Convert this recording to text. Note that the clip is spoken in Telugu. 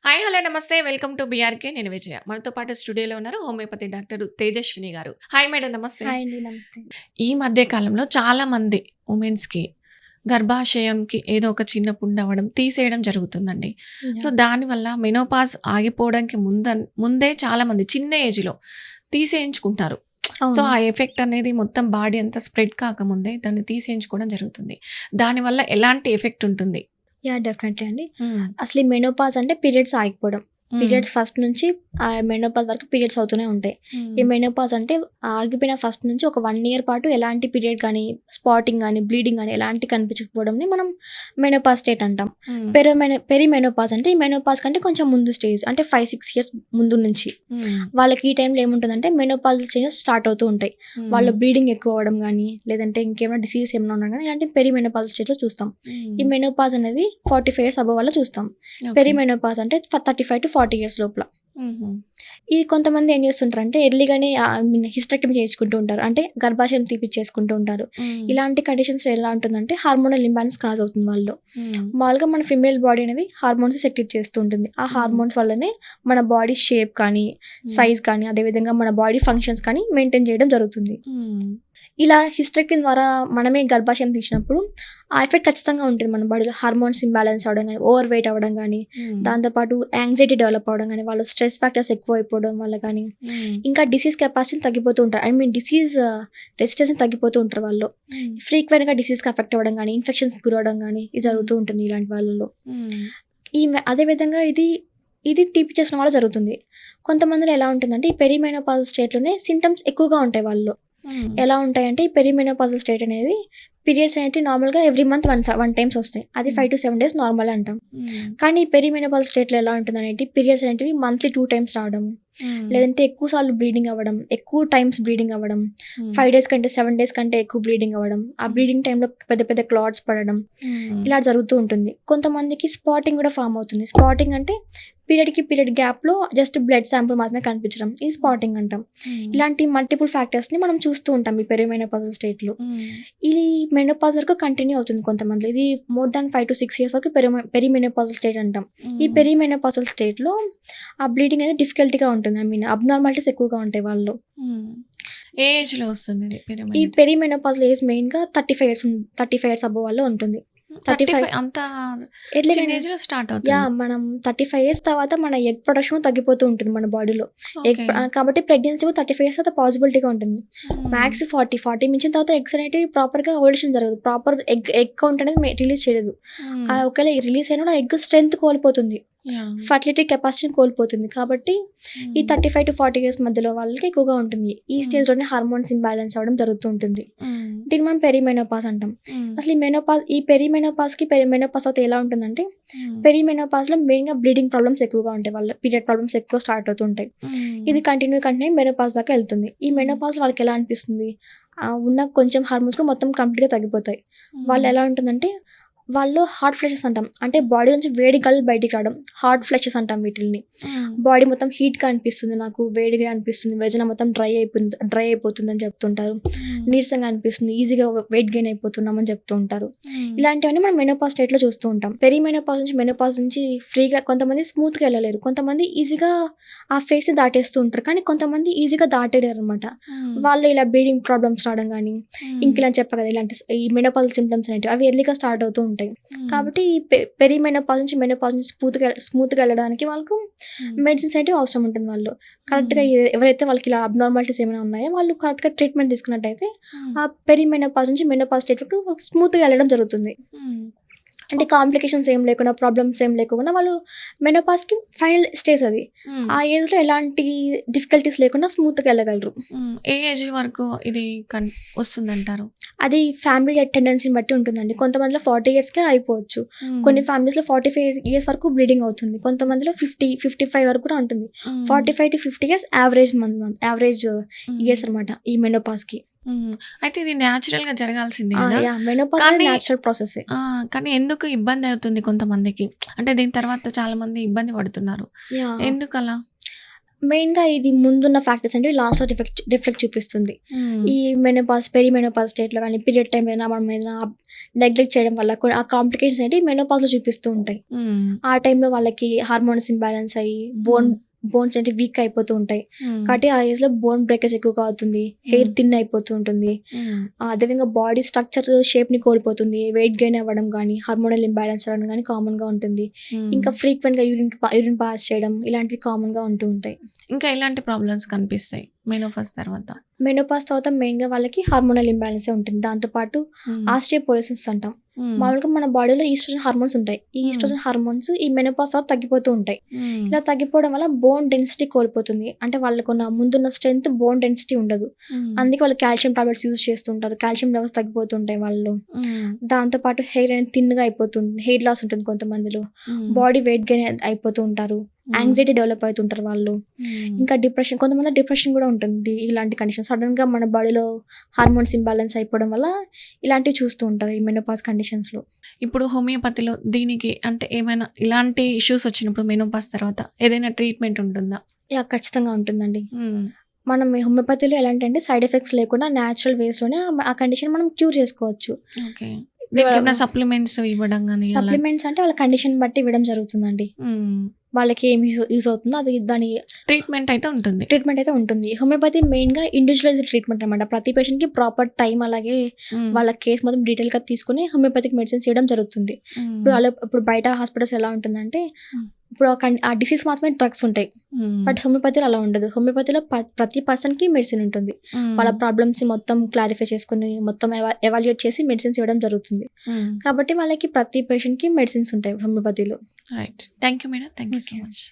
హాయ్! హలో! నమస్తే. Welcome to BRK. నేను విజయ. మనతో పాటు స్టూడియోలో ఉన్నారు హోమియోపతి డాక్టర్ తేజస్విని గారు. Hi madam. నమస్తే. హాయ్ అండి. నమస్తే. ఈ మధ్య కాలంలో చాలామంది వుమెన్స్‌కి గర్భాశయంకి ఏదో ఒక చిన్న పుండు అవ్వడం, తీసేయడం జరుగుతుందండి. So, yeah! దానివల్ల మెనోపాజ్ ఆగిపోవడానికి ముందే చాలామంది చిన్న ఏజ్‌లో తీసేయించుకుంటారు. సో, అవును. ఆ ఎఫెక్ట్ అనేది మొత్తం బాడీ అంతా స్ప్రెడ్ కాకముందే దాన్ని తీసేయించుకోవడం జరుగుతుంది. దానివల్ల ఎలాంటి ఎఫెక్ట్ ఉంటుంది? యాహ్! డెఫినెట్‌లీ అండి. హ్మ్. అసలు ఈ మెనోపాజ్ అంటే పీరియడ్స్ ఆగిపోవడం. హ్మ్. పీరియడ్స్ ఫస్ట్ నుంచి మెనోపాజ్ వరకు పీరియడ్స్ అవుతూనే ఉంటాయి. ఈ హ్మ్. మెనోపాజ్ అంటే ఆగిపోయిన ఫస్ట్ నుంచి ఒక 1 ఇయర్ పాటు ఎలాంటి పీరియడ్ గానీ, స్పాటింగ్ గానీ, బ్లీడింగ్ గానీ ఎలాంటి కనిపించకపోవడంని మనం మెనోపాజ్ స్టేట్ అంటాం. హ్మ్. పెరిమెనోపాజ్ అంటే ఈ మెనోపాజ్ కంటే కొంచెం ముందు స్టేజ్ అంటే 5, 6 ఇయర్స్ ముందు నుంచి. హ్మ్. వాళ్ళకి ఈ టైంలో ఏముంటుందంటే మెనోపాజల్ చేంజెస్ స్టార్ట్ అవుతూ ఉంటాయి. వాళ్ళ హ్మ్. బ్లీడింగ్ ఎక్కువ అవ్వడం గానీ, లేదంటే ఇంకేమైనా డిసీజెస్ ఏమైనా ఉన్నా గానీ ఇలాంటి పెరిమెనోపాజల్ స్టేట్‌లో చూస్తాం. ఈ హ్మ్. మెనోపాజ్ అనేది 45 ఇయర్స్ అబోవ్ వాళ్ళలో చూస్తాం. ఓకే. పెరిమెనోపాజ్ అంటే 35-40 ఇయర్స్ లోపల. హుహు. ఈ కొంతమంది ఏం చేస్తుంటారంటే ఎర్లీగానే ఐ మీన్ హిస్టెక్టమీ చేయించుకుంటూ ఉంటారు. అంటే గర్భాశయం తీపిచ్చేసుకుంటూ ఉంటారు. హ్మ్. ఇలాంటి కండిషన్స్‌లో ఎలా ఉంటుందంటే హార్మోనల్ ఇంబాలెన్స్ కాజ్ అవుతుంది వాళ్ళలో. హ్మ్. మామూలుగా మన ఫీమేల్ బాడీ అనేది హార్మోన్స్ సెక్రెట్ చేస్తూ ఉంటుంది. ఆ హ్మ్. హార్మోన్స్ వల్లనే మన బాడీ షేప్ కానీ, హ్మ్. సైజ్ కానీ, అదేవిధంగా మన బాడీ ఫంక్షన్స్ కానీ మెయింటైన్ చేయడం జరుగుతుంది. హ్మ్. ఇలా హిస్టెక్టమీ ద్వారా మనమే గర్భాశయం తీసినప్పుడు ఆ ఎఫెక్ట్ ఖచ్చితంగా ఉంటుంది మన బాడీలో. హార్మోన్స్ ఇంబాలెన్స్ అవ్వడం గానీ, ఓవర్ వెయిట్ అవ్వడం గానీ, హ్మ్. దాంతో పాటు యాంగ్జైటీ డెవలప్ అవ్వడం గానీ, వాళ్ళు స్ట్రెస్ ఫ్యాక్టర్స్ ఎక్కువైపోవడం వల్ల కానీ, హ్మ్. ఇంకా డిసీజ్ కెపాసిటీని తగ్గిపోతూ ఉంటారు. ఐ మీన్ డిసీజ్ రెసిస్టెన్స్‌ని తగ్గిపోతూ ఉంటారు వాళ్ళు. హ్మ్. ఫ్రీక్వెంట్‌గా డిసీజ్‌కి అఫెక్ట్ అవ్వడం గానీ, ఇన్ఫెక్షన్స్‌కి గురవ్వడం గానీ, ఇది జరుగుతూ ఉంటుంది ఇలాంటి వాళ్ళలో. హ్మ్. అదే విధంగా ఇది తీపిచ్చేసిన వాళ్ళలో జరుగుతుంది. కొంతమందిలో ఎలా ఉంటుందంటే, ఈ పెరిమెనోపాజ్ స్టేట్‌లోనే సింప్టమ్స్ ఎక్కువగా ఉంటాయి వాళ్ళలో. హ్మ్. ఎలా ఉంటాయంటే, ఈ పెరిమెనోపాజల్ స్టేట్ అనేది పీరియడ్స్ అనేటివి నార్మల్‌గా ఎవ్రీ మంత్ వన్ టైమ్స్ వస్తాయి. అది 5-7 డేస్ నార్మల్ అంటాం. హ్మ్. కానీ ఈ పెరిమెనోపాజల్ స్టేట్‌లో ఎలా ఉంటుందనేటి పీరియడ్స్ అనేటివి మంత్లీ 2 టైమ్స్ రావడం, హ్మ్. లేదంటే ఎక్కువ సార్లు బ్లీడింగ్ అవ్వడం, ఎక్కువ టైమ్స్ బ్లీడింగ్ అవ్వడం, హ్మ్. 5 డేస్ కంటే 7 డేస్ కంటే ఎక్కువ బ్లీడింగ్ అవ్వడం, ఆ బ్లీడింగ్ టైంలో పెద్ద పెద్ద క్లాట్స్ పడడం, హ్మ్. ఇలా జరుగుతూ ఉంటుంది. కొంతమందికి స్పాటింగ్ కూడా ఫార్మ్ అవుతుంది. స్పాటింగ్ అంటే పీరియడ్‌కి పీరియడ్ గ్యాప్‌లో జస్ట్ బ్లడ్ శాంపుల్ మాత్రమే కనిపించడం. ఇది స్పాటింగ్ అంటాం. హ్మ్. ఇలాంటి మల్టిపుల్ ఫ్యాక్టర్స్‌ని మనం చూస్తూ ఉంటాం ఈ పెరిమెనోపాజల్ స్టేట్‌లో. హ్మ్. ఇది మెనోపాజ్ వరకు కంటిన్యూ అవుతుంది కొంతమందిలో. ఇది మోర్ దాన్ 5-6 ఇయర్స్ వరకు పెరిమెనోపాజల్ స్టేట్ అంటాం. ఈ హ్మ్. పెరిమెనోపాజల్ స్టేట్‌లో ఆ బ్లీడింగ్ అనేది డిఫికల్ట్‌గా ఉంటుంది. ఐ మీన్ అబ్నార్మాలిటీస్ ఎక్కువగా ఉంటాయి వాళ్ళలో. హ్మ్. ఏ ఏజ్‌లో వస్తుంది ఇది ఈ పిరమిడ్? పెరిమెనోపాజల్ ఏజ్ మెయిన్‌గా 35 ఇయర్స్ అబోవ్ వాళ్ళలో ఉంటుంది. 35 35 అంత చిన్న ఎర్లీగానే ఏజ్‌లో స్టార్ట్ అవుతుంది. యాహ్! మనం 35 ఇయర్స్ తర్వాత మన ఎగ్ ప్రొడక్షన్ తగ్గిపోతూ ఉంటుంది మన బాడీలో. ఓకే. కాబట్టి ప్రెగ్నెన్సీ కూడా 35 ఇయర్స్ తర్వాత పాసిబిలిటీగా ఉంటుంది. హ్మ్. మాక్స్ 40 మించిన తర్వాత ఎగ్స్ అనేటివి ప్రాపర్‌గా ఓవల్యూషన్ జరగదు. ప్రాపర్ ఎగ్ కౌంట్ అనేది రిలీజ్ చేయలేదు. హ్మ్. ఒకవేళ రిలీజ్ అయినా కూడా ఎగ్ స్ట్రెంత్ కోల్పోతుంది. యాహ్! ఫర్టిలిటీ కెపాసిటీని కోల్పోతుంది. కాబట్టి ఈ హ్మ్. 35-40 ఇయర్స్ మధ్యలో వాళ్ళకి ఎక్కువగా ఉంటుంది. ఈ హ్మ్. స్టేజ్‌లోనే హార్మోన్స్ ఇంబాలెన్స్ అవ్వడం జరుగుతూ ఉంటుంది. హ్మ్. దీన్ని మనం పెరిమెనోపాజ్ అంటాం. హ్మ్. అసలు ఈ పెరిమెనోపాజ్‌కి మెనోపాజ్ తర్వాత ఎలా ఉంటుందంటే, హ్మ్. పెరిమెనోపాజ్‌లో మెయిన్‌గా బ్లీడింగ్ ప్రాబ్లమ్స్ ఎక్కువగా ఉంటాయి. వాళ్ళ పీరియడ్ ప్రాబ్లమ్స్ ఎక్కువ స్టార్ట్ అవుతూ ఉంటాయి. హ్మ్. ఇది కంటిన్యూ మెనోపాజ్ దాకా ఎళ్తుంది. ఈ మెనోపాజ్ వాళ్ళకి ఎలా అనిపిస్తుంది? ఉన్న కొంచెం హార్మోన్స్ కూడా మొత్తం కంప్లీట్‌గా తగ్గిపోతాయి. వాళ్ళు హ్మ్. ఎలా ఉంటుందంటే, వాళ్ళు హాట్ ఫ్లషెస్ అంటాం. అంటే బాడీ నుంచి వేడి గాలులు బయటికి రావడం. హాట్ ఫ్లషెస్ అంటాం వీటిల్ని. హ్మ్. బాడీ మొత్తం హీట్‌గా అనిపిస్తుంది నాకు, వేడిగా అనిపిస్తుంది, వెజన మొత్తం డ్రై అయిపోతుందని చెప్తుంటారు. హ్మ్. నీరసంగా అనిపిస్తుంది, ఈజీగా వెయిట్ గెయిన్ అయిపోతున్నామని చెప్తూ ఉంటారు. హ్మ్. ఇలాంటివన్నీ మనం మెనోపాజ్ స్టేట్‌లో చూస్తూ ఉంటాం. మెనోపాజ్ నుంచి ఫ్రీగా కొంతమంది స్మూత్‌గా వెళ్ళలేరు. కొంతమంది ఈజీగా ఆ ఫేస్‌ని దాటేస్తూ ఉంటారు. కానీ కొంతమంది ఈజీగా దాటేయలేరనమాట. హ్మ్. వాళ్ళు ఇలా బ్లీడింగ్ ప్రాబ్లమ్స్ రావడం గానీ, హ్మ్. ఇలా చెప్పా కదా! ఇలాంటి ఈ మెనోపాజ్ సింప్టమ్స్ అనేటివి అవి ఎర్లీగా స్టార్ట్ అవుతూ ఉంటాయి. హ్మ్. కాబట్టి ఈ మెనోపాజ్ నుంచి స్మూత్‌గా వెళ్ళడానికి వాళ్ళకు హ్మ్. మెడిసిన్స్ అనేటివి అవసరం ఉంటుంది వాళ్ళు. కరెక్ట్‌గా హ్మ్. ఎవరైతే వాళ్ళకి ఇలా అబ్నార్మాలిటీస్ ఏమైనా ఉన్నాయో వాళ్ళు కరెక్ట్‌గా ట్రీట్మెంట్ తీసుకున్నట్టయితే హ్మ్. ఆ మెనోపాజ్ నుంచి మెనోపాజ్ స్టేట్‌కి స్మూత్‌గా వెళ్ళడం జరుగుతుంది. హ్మ్. అంటే కాంప్లికేషన్స్ ఏం లేకుండా, ప్రాబ్లమ్స్ ఏం లేకుండా వాళ్ళు మెనోపాజ్‌కి ఫైనల్ స్టేజ్ అది. హ్మ్. ఆ ఏజ్‌లో ఎలాంటి డిఫికల్టీస్ లేకుండా స్మూత్‌గా వెళ్ళగలరు. హ్మ్. ఏ ఏజ్ వరకు ఇది వస్తుందంటారు? అది ఫ్యామిలీ టెండెన్సీని బట్టి ఉంటుందండి. కొంతమందిలో 40 ఇయర్స్‌కే అయిపోవచ్చు. హ్మ్. కొన్ని ఫ్యామిలీస్‌లో 45 ఇయర్స్ వరకు బ్లీడింగ్ అవుతుంది. కొంతమందిలో 55 వరకు కూడా ఉంటుంది. హ్మ్. 45-50 ఇయర్స్ యావరేజ్ హ్మ్. ఇయర్స్ అనమాట ఈ మెనోపాజ్‌కి. హ్మ్. అయితే ఇది నేచురల్‌గా జరగాల్సిందే ఆ! గదా! యాహ్! మెనోపాజ్ అనేది కానీ నేచురల్ ప్రాసెసే. కానీ ఎందుకు ఇబ్బందవుతుంది కొంతమందికి? అంటే దీని తర్వాత చాలామంది ఇబ్బంది పడుతున్నారు. యాహ్! ఎందుకలా? మెయిన్‌గా ఇది ముందున్న ఫ్యాక్టర్స్ అంటే లాస్ట్‌లో రిఫ్లెక్ట్ చూపిస్తుంది. హ్మ్. ఈ పెరిమెనోపాజ్ స్టేట్‌లో గానీ, పీరియడ్ టైమ్ ఏదైనా మనం ఏదైనా నెగ్లెక్ట్ చేయడం వల్ల ఆ కాంప్లికేషన్స్ అనేవి మెనోపాజ్‌లో చూపిస్తూ ఉంటాయి. హ్మ్. ఆ టైంలో వాళ్ళకి హార్మోన్స్ ఇంబాలెన్స్ అయ్యి బోన్స్ అనేవి వీక్ అయిపోతూ ఉంటాయి. హ్మ్. కాబట్టి ఆ ఏజ్‌లో బోన్ బ్రేకేజ్ ఎక్కువగా అవుతుంది. హెయిర్ థిన్ అయిపోతూ ఉంటుంది. హ్మ్. అదేవిధంగా బాడీ స్ట్రక్చర్ షేప్‌ని కోల్పోతుంది. వెయిట్ గెయిన్ అవ్వడం గానీ, హార్మోనల్ ఇంబాలెన్స్ అవ్వడం గానీ కామన్‌గా ఉంటుంది. హ్మ్. ఇంకా ఫ్రీక్వెంట్‌గా యూరిన్ పాస్ చేయడం ఇలాంటివి కామన్‌గా ఉంటూ ఉంటాయి. ఇంకా ఎలాంటి ప్రాబ్లమ్స్ కనిపిస్తాయి మెనోపాజ్ తర్వాత? మెనోపాజ్ తర్వాత మెయిన్‌గా వాళ్ళకి హార్మోనల్ ఇంబాలెన్సే ఉంటుంది. దాంతో పాటు హ్మ్. ఆస్టియోపోరోసిస్ అంటాం. హ్మ్. మామూలుగా మన బాడీలో ఈస్ట్రోజన్ హార్మోన్స్ ఉంటాయి. ఈ ఈస్ట్రోజన్ హార్మోన్స్ ఈ మెనోపాజ్ తర్వాత తగ్గిపోతూ ఉంటాయి. హ్మ్. ఇలా తగ్గిపోవడం వల్ల బోన్ డెన్సిటీ కోల్పోతుంది. అంటే వాళ్ళకున్న ముందున్న స్ట్రెంత్ బోన్ డెన్సిటీ ఉండదు. హ్మ్. అందుకే వాళ్ళు కాల్షియం టాబ్లెట్స్ యూజ్ చేస్తుంటారు. కాల్షియం లెవెల్స్ తగ్గిపోతుంటాయి వాళ్ళలో. హ్మ్. దాంతో పాటు హెయిర్ అనేది థిన్‌గా అయిపోతుంది. హెయిర్ లాస్ ఉంటుంది కొంతమందిలో. హ్మ్. బాడీ వెయిట్ గెయిన్ అయిపోతూ ఉంటారు. యాంగ్జైటీ డెవలప్ అవుతుంటారు వాళ్ళు. హ్మ్. ఇంకా కొంతమంది డిప్రెషన్ కూడా ఉంటుంది. ఇలాంటి కండిషన్ సడన్‌గా మన బాడీలో హార్మోన్స్ ఇంబాలెన్స్ అయిపోవడం వల్ల ఇలాంటివి చూస్తూ ఉంటారు ఈ మెనోపాజ్ కండిషన్స్‌లో. ఇప్పుడు హోమియోపతిలో దీనికి అంటే ఏమైనా ఇలాంటి ఇష్యూస్ వచ్చినప్పుడు మెనోపాజ్ తర్వాత ఏదైనా ట్రీట్మెంట్ ఉంటుందా? యాహ్! ఖచ్చితంగా ఉంటుందండి. హ్మ్. మనం ఈ హోమియోపతిలో ఎలాంటంటే సైడ్ ఎఫెక్ట్స్ లేకుండా న్యాచురల్ వేస్‌లోనే ఆ కండిషన్ మనం క్యూర్ చేసుకోవచ్చు. ఓకే. దీనికేమైనా సప్లిమెంట్స్ ఇవ్వడం గాని అలా? సప్లిమెంట్స్ అంటే వాళ్ళ కండిషన్ బట్టి ఇవ్వడం జరుగుతుందండి. హ్మ్. వాళ్ళకి ఏం యూజ్ అవుతుందో అది దాని ట్రీట్మెంట్ అయితే ఉంటుంది. ట్రీట్మెంట్ అయితే ఉంటుంది. హోమియోపతి మెయిన్‌గా ఇండివిడ్యువలైజ్డ్ ట్రీట్మెంట్ అనమాట. ప్రతి పేషెంట్‌కి ప్రాపర్ టైం అలాగే హ్మ్. వాళ్ళ కేస్ మొత్తం డీటెయిల్‌గా తీసుకొని హోమియోపతిక్ మెడిసిన్స్ ఇవ్వడం జరుగుతుంది. హ్మ్. ఇప్పుడు బయట హాస్పిటల్స్ ఎలా ఉంటుందంటే హ్మ్. ఇప్పుడు ఆ డిసీజ్ మాత్రమే డ్రగ్స్ ఉంటాయి. హ్మ్. బట్ హోమియోపతిలో అలా ఉండదు. హోమియోపతిలో ప్రతి పర్సన్‌కి మెడిసిన్ ఉంటుంది. హ్మ్. వాళ్ళ ప్రాబ్లమ్స్‌ని మొత్తం క్లారిఫై చేసుకొని మొత్తం ఎవాల్యుయేట్ చేసి మెడిసిన్స్ ఇవ్వడం జరుగుతుంది. హ్మ్. కాబట్టి వాళ్ళకి ప్రతి పేషెంట్‌కి మెడిసిన్స్ ఉంటాయి హోమియోపతిలో. Right. Thank you madam. Thank you so okay. Much.